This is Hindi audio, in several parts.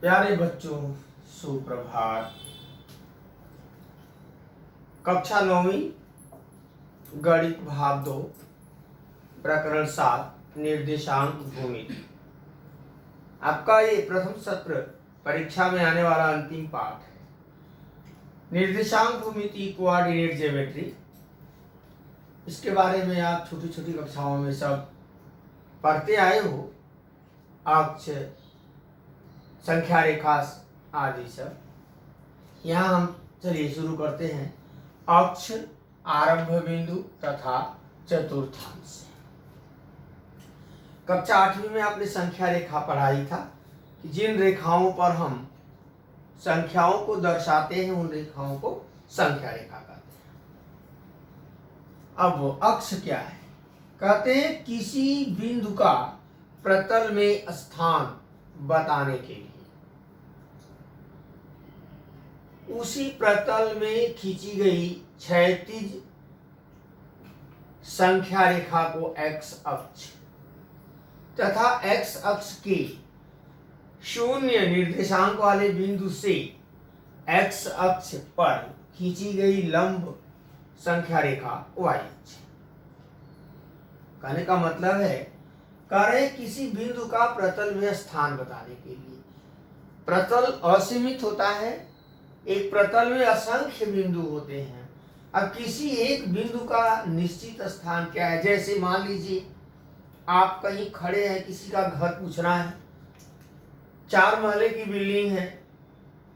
प्यारे बच्चों, सुप्रभात। कक्षा 9वीं गणित भाग 2 प्रकरण 7 निर्देशांक भूमिति। आपका ये प्रथम सत्र परीक्षा में आने वाला अंतिम पाठ है। निर्देशांक भूमिति कोऑर्डिनेट ज्योमेट्री, इसके बारे में आप छोटी छोटी कक्षाओं में सब पढ़ते आए हो। अक्ष, संख्या रेखा आदि सब। यहाँ हम चलिए शुरू करते हैं। अक्ष, आरंभ बिंदु तथा चतुर्थांश। कक्षा 8वीं में आपने संख्या रेखा पढ़ाई था कि जिन रेखाओं पर हम संख्याओं को दर्शाते हैं उन रेखाओं को संख्या रेखा कहते हैं। अब वो अक्ष क्या है? कहते हैं किसी बिंदु का प्रतल में स्थान बताने के लिए उसी प्रतल में खींची गई क्षैतिज संख्या रेखा को एक्स अक्ष तथा एक्स अक्ष के शून्य निर्देशांक वाले बिंदु से एक्स अक्ष पर खींची गई लंब संख्या रेखा वाई अक्ष। कहने का मतलब है, कह रहे किसी बिंदु का प्रतल में स्थान बताने के लिए। प्रतल असीमित होता है, एक प्रतल में असंख्य बिंदु होते हैं। अब किसी एक बिंदु का निश्चित स्थान क्या है? जैसे मान लीजिए आप कहीं खड़े हैं, किसी का घर पूछना है, 4 महले की बिल्डिंग है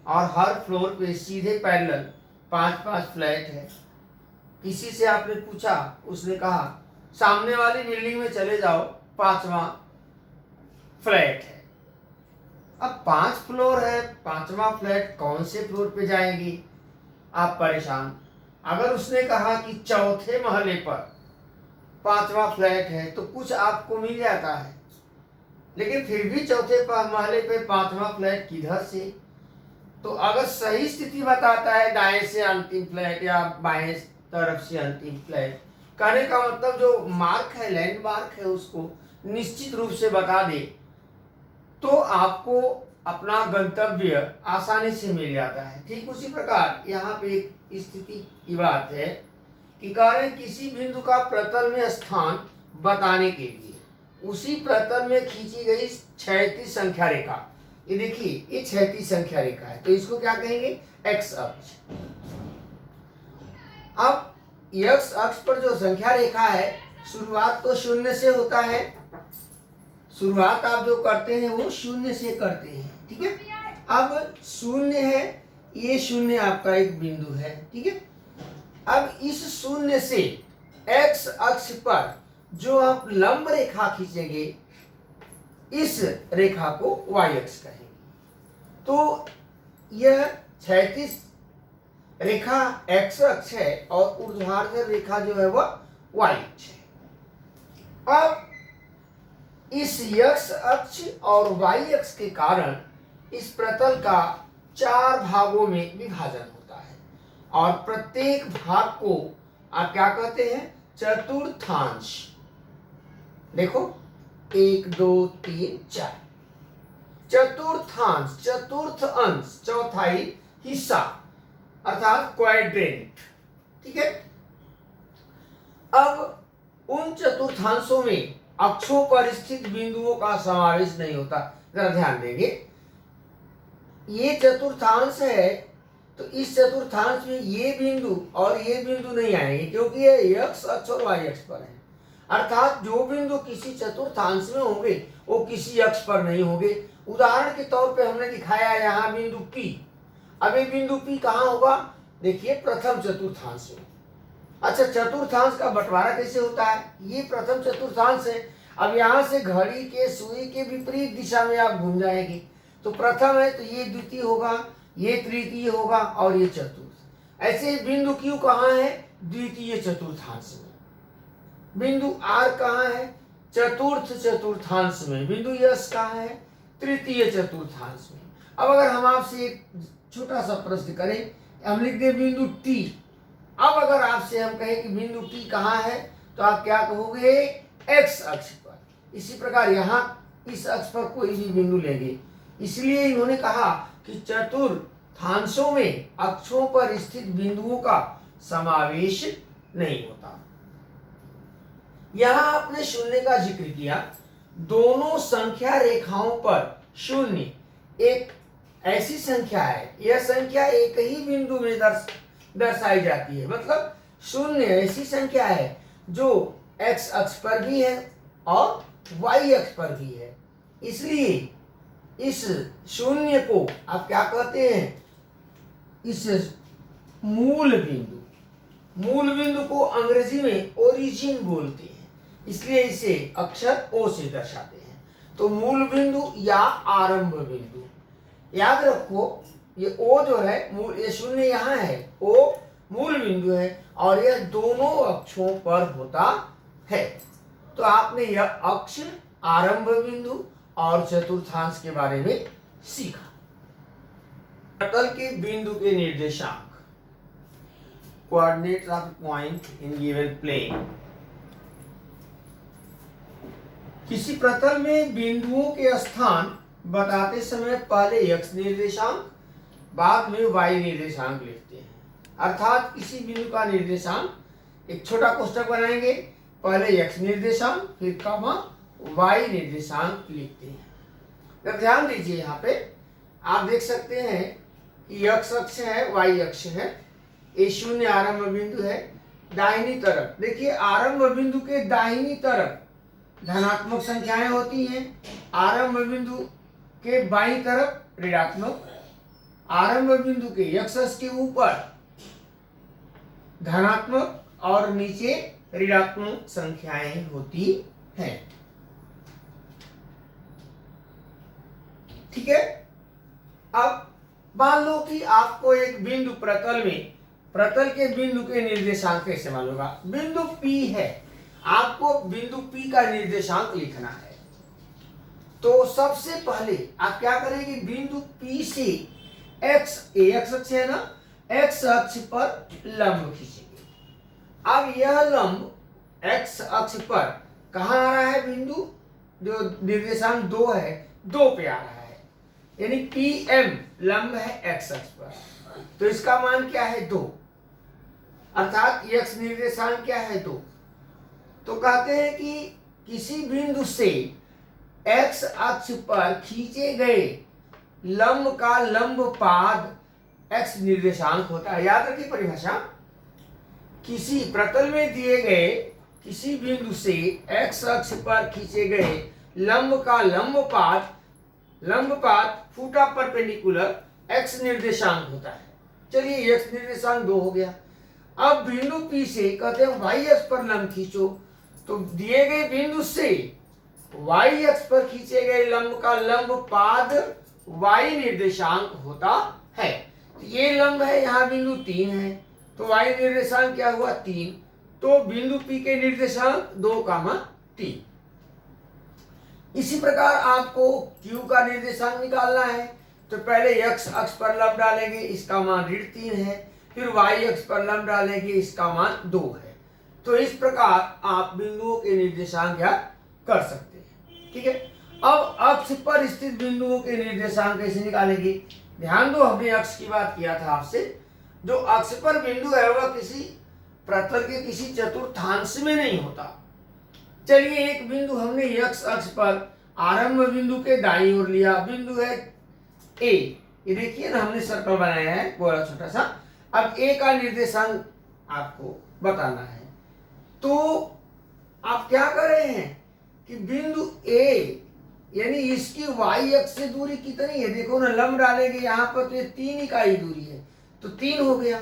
और हर फ्लोर पे सीधे पैरेलल 5-5 फ्लैट है। किसी से आपने पूछा, उसने कहा सामने वाली बिल्डिंग में चले जाओ, 5वां फ्लैट है। अब 5 फ्लोर है, 5वां फ्लैट कौन से फ्लोर पे जाएंगे? आप परेशान। अगर उसने कहा कि चौथे महले पर 5वां फ्लैट है तो कुछ आपको मिल जाता है, लेकिन फिर भी चौथे महले पे 5वां फ्लैट किधर से? तो अगर सही स्थिति बताता है दाएं से अंतिम फ्लैट या बाएं तरफ से अंतिम फ्लैट, कहने का मतलब जो मार्क है, लैंडमार्क है, उसको निश्चित रूप से बता दे तो आपको अपना गंतव्य आसानी से मिल जाता है। ठीक उसी प्रकार यहाँ पे एक स्थिति की बात है कि कार्य किसी बिंदु का प्रतल में स्थान बताने के लिए उसी प्रतल में खींची गई क्षैतिज संख्या रेखा। ये देखिए, ये क्षैतिज संख्या रेखा है, तो इसको क्या कहेंगे? एक्स अक्ष। अब एक्स अक्ष पर जो संख्या रेखा है, शुरुआत तो शून्य से होता है। शुरुआत आप जो करते हैं वो शून्य से करते हैं, ठीक है। अब शून्य है, ये शून्य आपका एक बिंदु है, ठीक है। अब इस शून्य से एक्स अक्ष पर जो आप लंब रेखा खींचेंगे, इस रेखा को वाई अक्ष कहेंगे। तो यह क्षैतिज रेखा एक्स अक्ष है और ऊर्ध्वाधर रेखा जो है वह वाई अक्ष है। अब इस एक्स अक्ष और वाई अक्ष के कारण इस प्रतल का 4 भागों में विभाजन होता है और प्रत्येक भाग को आप क्या कहते हैं? चतुर्थांश। देखो 1 2 3 4 चतुर्थांश, चतुर्थ अंश, चौथाई हिस्सा अर्थात क्वाड्रेंट, ठीक है। अब उन चतुर्थांशों में अक्षों पर स्थित बिंदुओं का समावेश नहीं होता। जरा ध्यान देंगे, ये चतुर्थांश है तो इस चतुर्थांश में ये बिंदु और ये बिंदु नहीं आएंगे, क्योंकि ये एक्स अक्ष और वाई अक्ष पर है। अर्थात जो बिंदु किसी चतुर्थांश में होंगे वो किसी अक्ष पर नहीं होंगे। उदाहरण के तौर पे हमने दिखाया यहाँ बिंदु P। अब ये बिंदु P कहाँ होगा? देखिए, प्रथम चतुर्थांश में। अच्छा, चतुर्थांश का बंटवारा कैसे होता है? ये प्रथम चतुर्थांश है। अब यहाँ से घड़ी के सुई के विपरीत दिशा में आप घूम जाएंगे, तो प्रथम है तो ये द्वितीय होगा, ये तृतीय होगा और ये चतुर्थ। ऐसे बिंदु Q कहाँ है? द्वितीय चतुर्थांश में। बिंदु R कहाँ है? चतुर्थ चतुर्थांश में। बिंदु S कहाँ है? तृतीय चतुर्थांश में। अब अगर हम आपसे एक छोटा सा प्रश्न करें, हम लिख दें बिंदु T। अब अगर आपसे हम कहें कि बिंदु T कहाँ है, तो आप क्या कहोगे? एक्स अक्ष पर। इसी प्रकार यहाँ इस अक्ष पर कोई भी बिंदु लेंगे, इसलिए इन्होंने कहा कि चतुर्थांशों में अक्षों पर स्थित बिंदुओं का समावेश नहीं होता। यहां आपने शून्य का जिक्र किया। दोनों संख्या रेखाओं पर शून्य एक ऐसी संख्या है, यह संख्या एक ही बिंदु में दर्शाई जाती है। मतलब शून्य ऐसी संख्या है जो x अक्ष पर भी है और y अक्ष पर भी है। इसलिए इस शून्य को आप क्या कहते हैं? इस मूल बिंदु को अंग्रेजी में ओरिजिन बोलते हैं। इसलिए इसे अक्षर O से दर्शाते हैं। तो मूल बिंदु या आरंभ बिंदु, याद रखो ये O जो है ये शून्य यहाँ है, O मूल बिंदु है और यह दोनों अक्षों पर होता है। तो आपने यह अक्ष, आरंभ बिंदु और चतुर्थांश के बारे में सीखा। प्रतल के बिंदु के निर्देशांक, coordinates of point in given plane. किसी प्रतल में बिंदुओं के स्थान बताते समय पहले x निर्देशांक बाद में y निर्देशांक लिखते हैं। अर्थात किसी बिंदु का निर्देशांक एक छोटा कोष्ठक बनाएंगे, पहले x निर्देशांक फिर कॉमा y निर्देशांक लिखते हैं। तो ध्यान दीजिए, यहाँ पे आप देख सकते हैं कि x अक्ष है, y अक्ष है, ये शून्य आरंभ बिंदु है। दाहिनी तरफ देखिए, आरंभ बिंदु के दाहिनी तरफ धनात्मक संख्याएं होती हैं, आरंभ बिंदु के बाईं तरफ ऋणात्मक, आरंभ बिंदु के x अक्ष के ऊपर धनात्मक और नीचे ऋणात्मक संख्याएं होती हैं। ठीक है। अब मान लो कि आपको एक बिंदु प्रतल के बिंदु के निर्देशांक कैसे मालूम होगा? बिंदु P है, आपको बिंदु P का निर्देशांक लिखना है। तो सबसे पहले आप क्या करेंगे? बिंदु P से x अक्ष है ना, x अक्ष पर लंब खींचेंगे। अब यह लंब x अक्ष पर कहाँ आ रहा है? बिंदु जो निर्देशांक 2 है, 2 पे आ रहा है, यानी PM लंब है x अक्ष पर। तो इसका मान क्या है? 2। अर्थात x निर्देशांक क्या है? 2। तो कहते हैं कि किसी बिंदु से x अक्ष पर खींचे गए लंब का लंब पाद x निर्देशांक होता है। याद रखिए परिभाषा, किसी प्रतल में दिए गए किसी बिंदु से x अक्ष पर खींचे गए लंब का लंब पाद फूटा परपेंडिकुलर x निर्देशांक होता है। चलिए x निर्देशांक 2 हो गया। अब बिंदु P से कहते हैं y अक्ष पर लंब खींचो। तो दिए गए बिंदु से y अक्ष पर खींचे गए लंब का लंब पाद y निर्देशांक होता है। तो ये लंब है, यहाँ बिंदु 3 है, तो y निर्देशांक क्या हुआ? 3। तो बिंदु P के निर्देशांक 2, 3। इसी प्रकार आपको Q का निर्देशांक निकालना है। तो पहले x अक्ष पर लंब डालेंगे, इसका मान ऋण 3 है, फिर y अक्ष पर लंब डालेंगे, इसका मान 2 है। तो इस प्रकार आप बिंदुओं के निर्देशांक ज्ञात कर सकते हैं। ठीक है। अब अक्ष पर स्थित बिंदुओं के निर्देशांक कैसे निकालेंगे? ध्यान दो, हमने अक्ष की बात किया था आपसे। जो अक्ष पर बिंदु है वह किसी प्रतल के किसी चतुर्थांश में नहीं होता। चलिए, एक बिंदु हमने x अक्ष पर आरंभ बिंदु के दाईं ओर लिया, बिंदु है A। ये देखिए ना, हमने सर्कल बनाया है गोला छोटा सा। अब A का निर्देशांक आपको बताना है। तो आप क्या कर रहे हैं कि बिंदु A यानी इसकी y अक्ष से दूरी कितनी है? देखो ना, लंब डालेंगे यहाँ पर तो ये 3 इकाई दूरी है, तो 3 हो गया।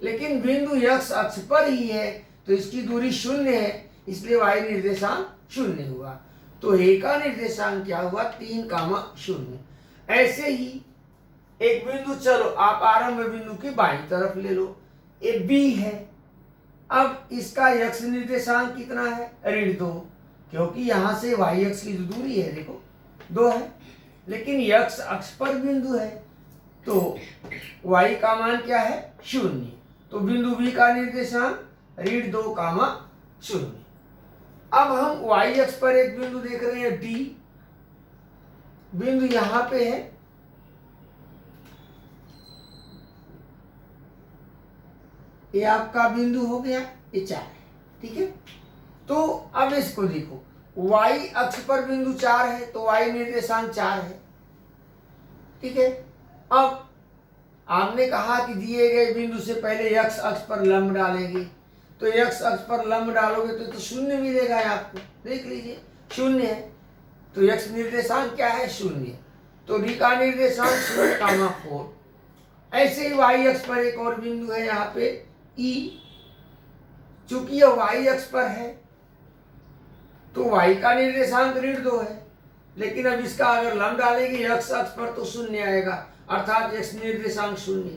लेकिन बिंदु x अक्ष पर ही है तो इसकी दूरी 0 है, इसलिए y निर्देशांक 0 हुआ। तो A का निर्देशांक क्या हुआ? 3, 0। ऐसे ही एक बिंदु, चलो आप आरंभ बिंदु की बाईं तरफ ले लो, ये B है। अब इसका x निर्देशांक कितना है? ऋण 2, क्योंकि यहां से y अक्ष की जो दूरी है देखो 2 है, लेकिन x अक्ष पर बिंदु है तो y का मान क्या है? 0। तो बिंदु B का निर्देशांक ऋण 2, 0। अब हम y अक्ष पर एक बिंदु देख रहे हैं D। बिंदु यहां पे है, ये आपका बिंदु हो गया, ये 4 है, ठीक है। तो अब इसको देखो, y अक्ष पर बिंदु 4 है तो y निर्देशांक 4 है, ठीक है। अब आपने कहा कि दिए गए बिंदु से पहले x अक्ष पर लंब डालेंगे, तो x अक्ष पर लंब डालोगे तो शून्य मिलेगा आपको, देख लीजिए शून्य है, तो x निर्देशांक क्या है, शून्य, तो d का निर्देशांक 0,4। ऐसे ही y अक्ष पर एक और बिंदु है यहाँ पे E, चूंकि यह y अक्ष पर है तो y का निर्देशांक ऋण 2 है, लेकिन अब इसका अगर लंब डालेंगे x अक्ष पर तो शून्य आएगा, अर्थात x निर्देशांक 0,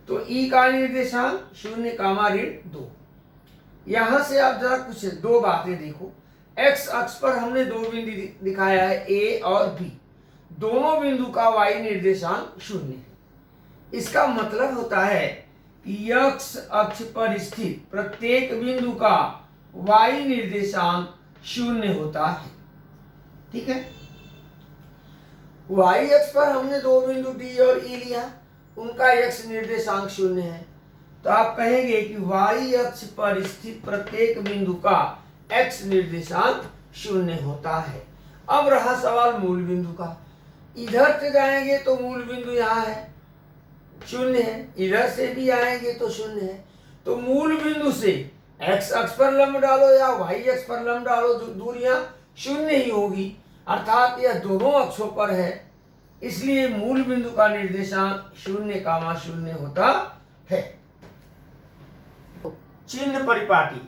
तो E का निर्देशांक 0,2। यहां से आप जरा कुछ 2 बातें देखो, x अक्ष पर हमने 2 बिंदु दिखाया है, A और B, दोनों बिंदु का y निर्देशांक 0 है। इसका मतलब होता है कि x अक्ष पर स्थित प्रत्येक बिंदु का y निर्देशांक 0 होता है, ठीक है। y अक्ष पर हमने 2 बिंदु D और E लिया, उनका x निर्देशांक 0 है, तो आप कहेंगे कि y अक्ष पर स्थित प्रत्येक बिंदु का x निर्देशांक 0 होता है। अब रहा सवाल मूल बिंदु का, इधर से जाएंगे तो मूल बिंदु यहाँ है, 0 है, इधर से भी आएंगे तो 0 है, तो मूल बिंदु से x अक्ष पर लंब डालो या y अक्ष पर लंब डालो, जो दूरियां 0 ही होगी, अर्थात यह दोनों अक्षों पर है, इसलिए मूल बिंदु का निर्देशांक 0,0 होता है। चिन्ह परिपाटी,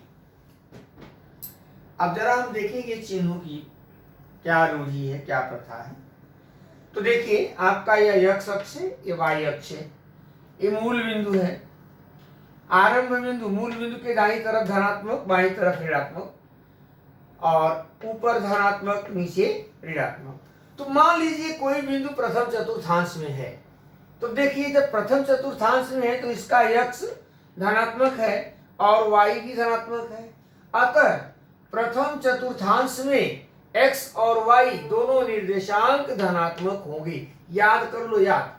अब जरा हम देखेंगे चिन्हों की क्या रूढ़ी है, क्या प्रथा है। तो देखिए आपका यह x अक्ष है, ये y अक्ष है, ये मूल बिंदु है, आरंभ बिंदु, मूल बिंदु के दाईं तरफ धनात्मक, बाईं तरफ ऋणात्मक, और ऊपर धनात्मक, नीचे ऋणात्मक। तो मान लीजिए कोई बिंदु प्रथम चतुर्थांश में है, तो देखिए जब प्रथम चतुर्थांश में है तो इसका x धनात्मक है और y भी धनात्मक है, अतः प्रथम चतुर्थांश में x और y दोनों निर्देशांक धनात्मक होंगे, याद कर लो याद।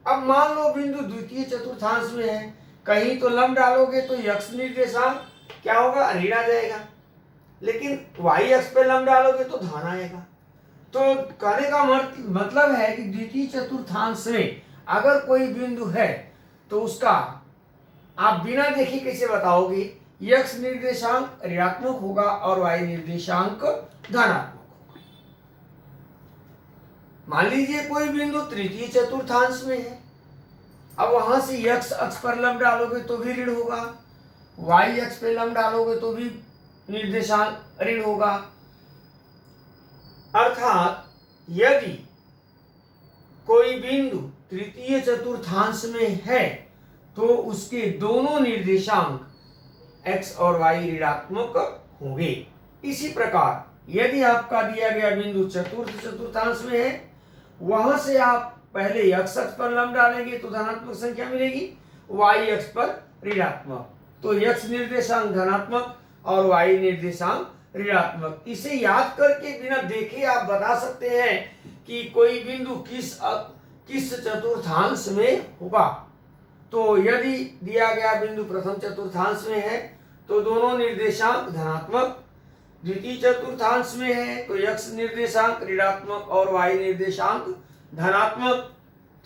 अब मान लो बिंदु द्वितीय चतुर्थांश में है, कहीं तो लंब डालोगे तो x निर्देशांक क्या होगा, ऋण आ जाएगा, लेकिन y अक्ष पे लंब डालोगे तो धन आएगा। तो कहने का मतलब है कि द्वितीय चतुर्थांश में अगर कोई बिंदु है तो उसका आप बिना देखे कैसे बताओगे, x निर्देशांक ऋणात्मक होगा और y निर्देशांक धनात्मक होगा। मान लीजिए कोई बिंदु तृतीय चतुर्थांश में है, अब वहां से x अक्ष पर लंब डालोगे तो भी ऋण होगा, y अक्ष पे लंब डालोगे तो भी निर्देशांक ऋण होगा, अर्थात यदि कोई बिंदु तृतीय चतुर्थांश में है तो उसके दोनों निर्देशांक x और y ऋणात्मक होंगे। इसी प्रकार यदि आपका दिया गया बिंदु चतुर्थ चतुर्थांश में है, वहां से आप पहले x अक्ष पर लंब डालेंगे तो धनात्मक संख्या मिलेगी, y अक्ष पर ऋणात्मक, तो x निर्देशांक धनात्मक और y निर्देशांक ऋणात्मक। इसे याद करके बिना देखे आप बता सकते हैं कि कोई बिंदु किस चतुर्थांश में होगा। तो यदि दिया गया बिंदु प्रथम चतुर्थांश में है तो दोनों निर्देशांक धनात्मक, द्वितीय चतुर्थांश में है तो x निर्देशांक ऋणात्मक और y निर्देशांक धनात्मक,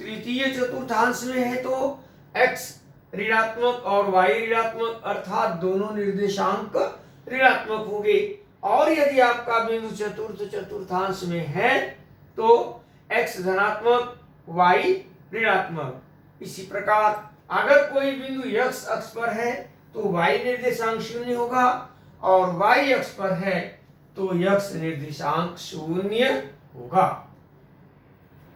तृतीय चतुर्थांश में है तो x ऋणात्मक और y ऋणात्मक, अर्थात दोनों निर्देशांक ऋणात्मक होंगे। और यदि आपका बिंदु चतुर्थ चतुर्थांश में है तो x धनात्मक, y ऋणात्मक। इसी प्रकार अगर कोई बिंदु x अक्ष पर है तो y निर्देशांक 0 होगा और y अक्ष पर है तो x निर्देशांक 0 होगा।